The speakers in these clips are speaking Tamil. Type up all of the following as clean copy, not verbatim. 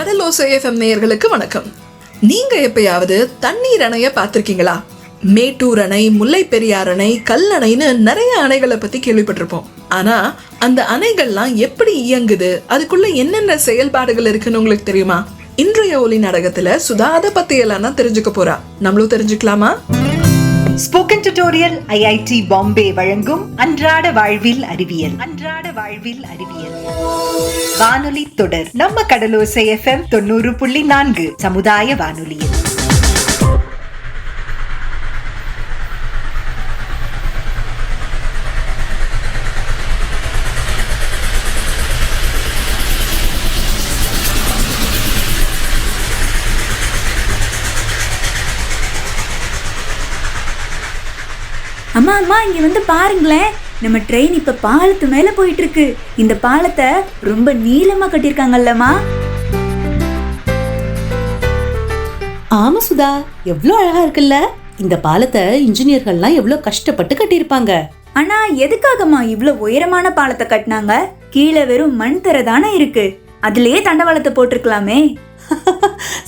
கடலோசை FM நேயர்களுக்கு வணக்கம். நீங்க எப்பயாவது தண்ணீர் அணைய பார்த்திருக்கீங்களா? மேட்டூர் அணை, முல்லை பெரியார் அணை, கல்லணைன்னு நிறைய அணைகளை பத்தி கேள்விப்பட்டிருப்போம். ஆனா அந்த அணைகள்லாம் எப்படி இயங்குது, அதுக்குள்ள என்னென்ன செயல்பாடுகள் இருக்குன்னு உங்களுக்கு தெரியுமா? இன்றைய ஒலி நாடகத்துல சுதா அதை பத்தி எல்லாம் தெரிஞ்சுக்க போறா. நம்மளும் தெரிஞ்சுக்கலாமா? ஸ்போக்கன் டியூட்டோரியல் IIT பாம்பே வழங்கும் அன்றாட வாழ்வில் அறிவியல். வானொலி தொடர் நம்ம கடலோசை FM 90.4 சமுதாய வானொலியில். அம்மா அம்மா இங்க வந்து பாருங்களேன், நம்ம ட்ரெயின் இப்ப பாலத்து மேல போயிட்டு இருக்கு. இந்த பாலத்தை ரொம்ப நீளமா கட்டிருக்காங்கல்லம்மா. ஆமா சுதா, எவ்வளவு அழகா இருக்குல்ல. இந்த பாலத்தை இன்ஜினியர்கள்லாம் எவ்வளவு கஷ்டப்பட்டு கட்டியிருப்பாங்க. ஆனா எதுக்காகம்மா இவ்வளவு உயரமான பாலத்தை கட்டினாங்க? கீழே வெறும் மண் தரை தானே இருக்கு, அதுலயே தண்டவாளத்தை போட்டிருக்கலாமே.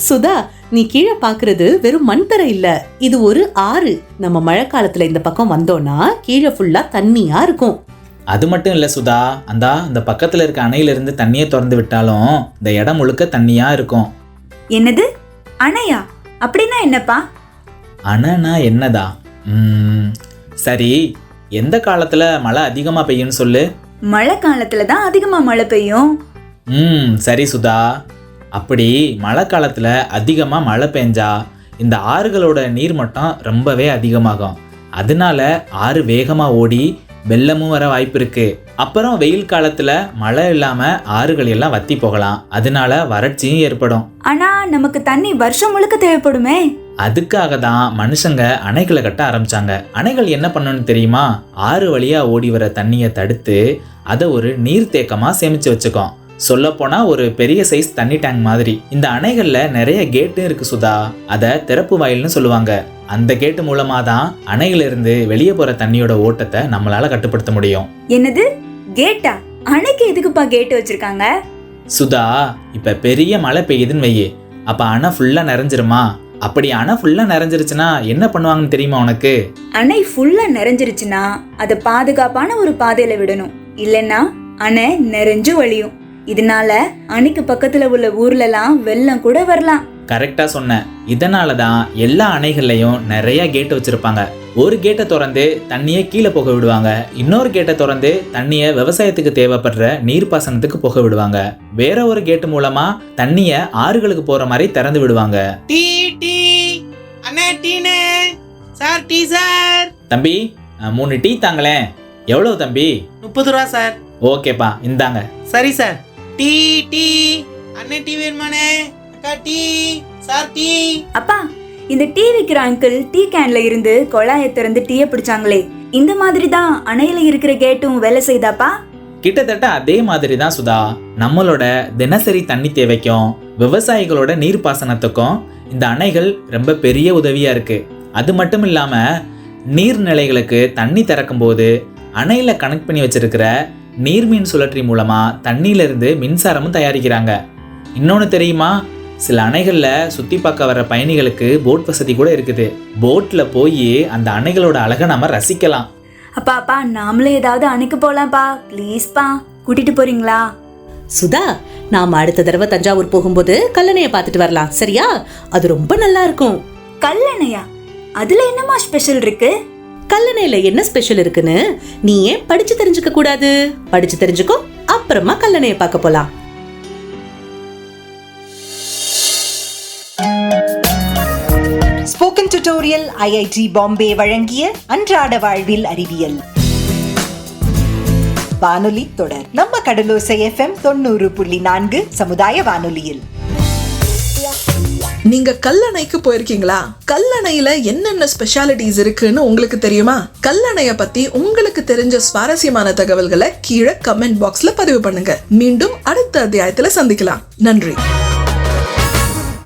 சுதா, நீ கீழே பாக்குறது வெறும் மண் தரை இல்ல, இது ஒரு ஆறு. நம்ம மழை காலத்துல இந்த பக்கம் வந்தோம்னா கீழே ஃபுல்லா தண்ணியா இருக்கும். அது மட்டும் இல்ல சுதா, அந்த பக்கத்துல இருக்க அணையில இருந்து தண்ணியை திறந்து விட்டாலும் இந்த இடம் முழுக்க தண்ணியா இருக்கும். என்னது அணையா? அப்படின்னா என்னப்பா? அணைனா என்னதா? சரி, எந்த காலத்துல மழை அதிகமா பெய்யும்னு சொல்லு. மழை காலத்துல தான் அதிகமா மழை பெய்யும். சரி சுதா, அப்படி மழை காலத்துல அதிகமா மழை பெஞ்சா இந்த ஆறுகளோட நீர் மட்டம் ரொம்பவே அதிகமாகும். அதனால ஆறு வேகமா ஓடி வெள்ளமும் வர வாய்ப்பு இருக்கு. அப்புறம் வெயில் காலத்துல மழை இல்லாம ஆறுகள் எல்லாம் வத்தி போகலாம். அதனால வறட்சியும் ஏற்படும். ஆனா நமக்கு தண்ணி வருஷம் முழுக்க தேவைப்படுமே. அதுக்காக தான் மனுஷங்க அணைகளை கட்ட ஆரம்பிச்சாங்க. அணைகள் என்ன பண்ணணும்னு தெரியுமா? ஆறு வழியா ஓடி வர தண்ணியை தடுத்து அதை ஒரு நீர்த்தேக்கமா சேமிச்சு வச்சுக்கோம். சொல்ல போனா ஒரு பெரிய சைஸ் தண்ணி டேங்க் மாதிரி. இந்த அணைகள்ல நிறைய கேட்டும் இருக்கு சுதா. அதை திறப்பு வாயில்னு சொல்லுவாங்க. அந்த கேட்டு மூலமா தான் அணையில இருந்து வெளியே போற தண்ணியோட ஓட்டத்தை நம்மளால கட்டுப்படுத்த முடியும். என்னது கேட்டா? அணைக்கு எதுக்குப்பா கேட்டு வச்சிருக்காங்க? சுதா, இப்ப பெரிய மழை பெய்யுதுன்னு வையே, அப்ப அணை ஃபுல்லா நிறைஞ்சிருமா? அப்படி அணை ஃபுல்லா நிறைஞ்சிருச்சுன்னா என்ன பண்ணுவாங்கன்னு தெரியுமா உனக்கு? அணை ஃபுல்லா நிறைஞ்சிருச்சுன்னா அதை பாதுகாப்பான ஒரு பாதையில விடணும். இல்லைன்னா அணை நிறைஞ்சு வழியும். இதனால அணைக்கு பக்கத்துல உள்ள ஊர்ல எல்லாம் வெள்ளம் கூட வரலாம். கரெக்டா சொன்ன. இதனாலதான் எல்லா அணைகள்லயும் நிறைய கேட் வச்சிருப்பாங்க. ஒரு கேட்டை திறந்து தண்ணியை கீழே போக விடுவாங்க. இன்னொரு கேட்டை திறந்து தண்ணியை விவசாயத்துக்கு தேவைப்படுற நீர்ப்பாசனத்துக்கு போக விடுவாங்க. வேற ஒரு கேட்டு மூலமா தண்ணிய ஆறுகளுக்கு போற மாதிரி திறந்து விடுவாங்க. தம்பி, 3 டீ தாங்களேன். எவ்வளவு தம்பி? 30 ரூபா சார். ஓகேப்பா, இந்தாங்க. சரி சார். டீ டீ அண்ணே, டீ வேணுமானே? அக்கா டீ, சார் டீ. அப்பா, இந்த டீ விக்கிற அங்கிள் டீ கேன்ல இருந்து குழாயை திறந்து டீயை பிடிச்சாங்களே, இந்த மாதிரி தான் அணையில இருக்கிற கேட்டும் வேலை செய்தாப்பா? கிட்டத்தட்ட அதே மாதிரி தான் சுதா. நம்மளோட தினசரி தண்ணி தேவைக்கும் விவசாயிகளோட நீர்ப்பாசனத்துக்கும் இந்த அணைகள் ரொம்ப பெரிய உதவியா இருக்கு. அது மட்டும் இல்லாம நீர்நிலைகளுக்கு தண்ணி திறக்கும் போது அணையில கனெக்ட் பண்ணி வச்சிருக்கிற நீர்மின் சுழற்சி மூலமா தண்ணியில இருந்து மின்சாரமும் தயாரிக்கிறாங்க. இன்னொன்னு தெரியுமா? சில அணைகள்ல சுத்தி பார்க்க வர பயணிகளுக்கு போட் வசதி கூட இருக்குது. போட்ல போய் அந்த அணைகளோட அழகை நாம ரசிக்கலாம். அப்பா நாமளே ஏதாவது அணைக்கு போலாம்ப்பா, ப்ளீஸ்பா, கூட்டிட்டு போறீங்களா? சுதா, நாம அடுத்த தடவை தஞ்சாவூர் போகும்போது கல்லணையை பார்த்துட்டு வரலாம், சரியா? அது ரொம்ப நல்லா இருக்கும். கல்லணையா? அதுல என்னமா ஸ்பெஷல் இருக்கு? கல்லணையில என்ன ஸ்பெஷல் இருக்குன்னு நீ ஏன் படிச்சு தெரிஞ்சுக்க கூடாது? படிச்சு தெரிஞ்சுக்கோ, அப்புறமா கல்லணையை பார்க்க போலாம். ஸ்போக்கன் டியூட்டோரியல் IIT பாம்பே வழங்கிய அன்றாட வாழ்வில் அறிவியல் வானொலி தொடர் நம்ம கடலோசை FM 90.4 சமுதாய வானொலியில். நீங்க கல்லணைக்கு போயிருக்கீங்களா? கல்லணையில என்னென்ன ஸ்பெஷாலிட்டிஸ் இருக்குன்னு உங்களுக்கு தெரியுமா? கல்லணைய பத்தி உங்களுக்கு தெரிஞ்ச சுவாரஸ்யமான தகவல்களை கீழே கமெண்ட் பாக்ஸ்ல பதிவு பண்ணுங்க. மீண்டும் அடுத்த அத்தியாயத்துல சந்திக்கலாம். நன்றி.